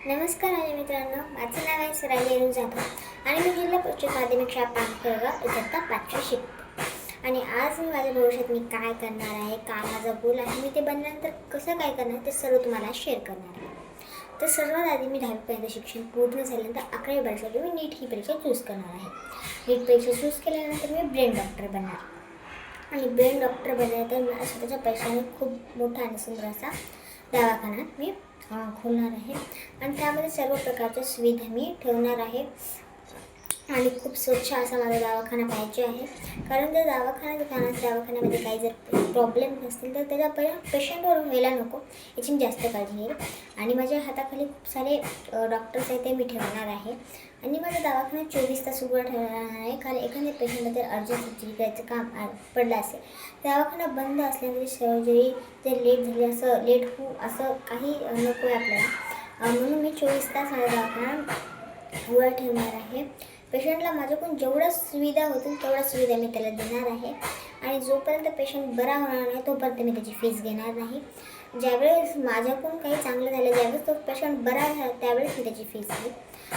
नमस्कार मित्रांनो, माझं नाव आहे स्वराली जाधव आणि मी जिल्हा परिषद माध्यमिक शाळा पानखळगाव इयत्ता 5वी शिकते. आणि आज मी माझ्या भविष्यात काय करणार आहे, काय माझा गोल आहे, मी ते बनल्यानंतर कसं काय करणार ते सर्व तुम्हाला शेअर करणार आहे. तर सर्वात आधी मी 10वीपर्यंत शिक्षण पूर्ण झाल्यानंतर 11वी वर्षासाठी मी नीट ही परीक्षा चूज करणार आहे. नीट परीक्षा चूज केल्यानंतर मी ब्रेन डॉक्टर बनणार आणि ब्रेन डॉक्टर बनल्यानंतर मला स्वतःच्या पैशाने खूप मोठा आणि सुंदर असा दवाखाना मी खोलणार आहे आणि त्यामध्ये सर्व प्रकारच्या सुविधा मी ठेवणार आहे आणि खूप स्वच्छ असा माझा दवाखाना पाहिजे आहे. कारण जर दवाखान्यामध्ये काही जर प्रॉब्लेम असतील तर त्याचा परिणाम पेशंटवर व्हायला नको याची मी जास्त काळजी घेईल. आणि माझ्या हाताखाली खूप सारे डॉक्टर्स आहेत ते मी ठेवणार आहे आणि माझा दवाखाना 24 तास उघडा ठेवणार आहे. कारण एखाद्या पेशंटला जर अर्जंट सर्जरी करायचं काम पडलं असेल, दवाखाना बंद असल्यामुळे सर्जरी जर लेट झाली असं काही नको आहे आपल्याला, म्हणून मी 24 तास माझा दवाखाना उघडा ठेवणार आहे. पेशंटला माझ्याकडून जेवढ्या सुविधा होतील तेवढ्या सुविधा मी त्याला देणार आहे आणि जोपर्यंत पेशंट बरा होणार नाही तोपर्यंत मी त्याची फीस घेणार नाही. ज्यावेळेस माझ्याकडून काही चांगलं झालं, ज्यावेळेस तो पेशंट बरा झाला त्यावेळेस मी त्याची फीस घेईन.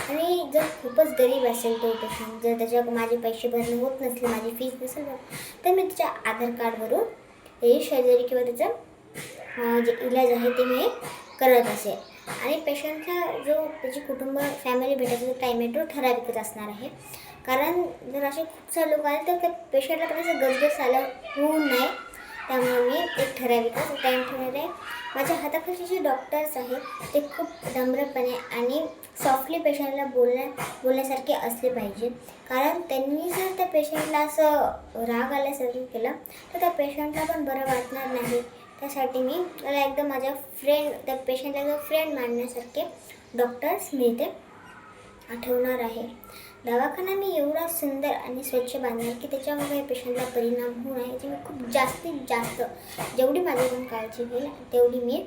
आणि जर खूपच गरीब असेल तो पेशंट, जर त्याच्या माझे पैसे भरणं होत नसले, माझी फीस नसेल तर मी त्याच्या आधार कार्डवरून हे सर्जरी किंवा त्याचं जे इलाज आहे ते मी करत असेल. आणि पेशंटला जो त्याची फॅमिली भेटायचा टाईम आहे तो ठराविकच असणार आहे. कारण जर असे खूप सारे लोक आले तर त्या पेशंटला पण असं गजगज आलं होऊ नये, त्यामुळे मी एक ठराविकच टाईम ठेवणार आहे. माझ्या हाताखालचे जे डॉक्टर्स आहेत ते खूप नम्रपणे आणि सॉफ्टली पेशंटला बोलण्यासारखे असले पाहिजे. कारण त्यांनी जर त्या पेशंटला असं राग आल्यासारखं केलं तर त्या पेशंटला पण बरं वाटणार नाही. त्यासाठी मी त्याला एकदम माझ्या त्या पेशंटला एकदम फ्रेंड मानण्यासारखे डॉक्टर्स मी इथे ठेवणार आहे. दवाखाना मी एवढा सुंदर आणि स्वच्छ बांधणार की त्याच्यामुळे पेशंटला परिणाम होऊ नये याची मी खूप जास्तीत जास्त जेवढी माझ्याकडून काळजी घेईल तेवढी मी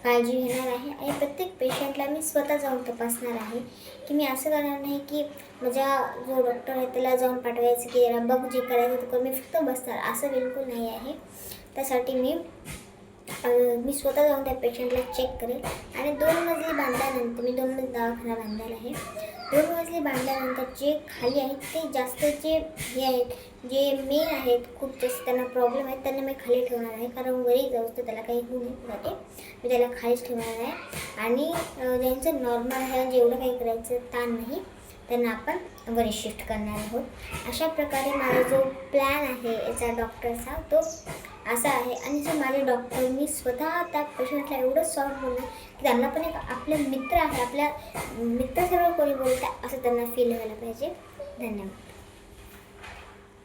काळजी घेणार आहे. आणि प्रत्येक पेशंटला मी स्वतः जाऊन तपासणार आहे की मी असं करणार नाही की माझा जो डॉक्टर आहे त्याला जाऊन पाठवायचं की बघ जे करायचं तर मी फक्त बसणार, असं बिलकुल नाही आहे. त्यासाठी मी स्वतः जाऊन त्या पेशंटला चेक करेल. आणि 2 मजली बांधल्यानंतर मी 2 मजली दवाखाना बांधलेला आहे. 2 मजली बांधल्यानंतर जे खाली आहेत ते जास्त जे आहेत, जे मेन आहेत, खूप जास्त त्यांना प्रॉब्लेम आहेत, त्यांना मी खाली ठेवणार आहे. कारण वरी जाऊ तर त्याला काही होऊ नये मी त्याला खालीच ठेवणार आहे. आणि ज्यांचं नॉर्मल आहे, जेवढं काही करायचं ताण नाही, त्यांना आपण वरी शिफ्ट करणार आहोत. अशा प्रकारे माझा जो प्लॅन आहे याचा डॉक्टरचा तो असा आहे. आणि जो माझे डॉक्टर मी स्वतः त्या पेशंटला एवढं सॉफ्ट बोलणार की त्यांना पण एक आपले मित्र आहे, आपल्या मित्रासर्व कोणी बोलतं असं त्यांना फील व्हायला पाहिजे. धन्यवाद.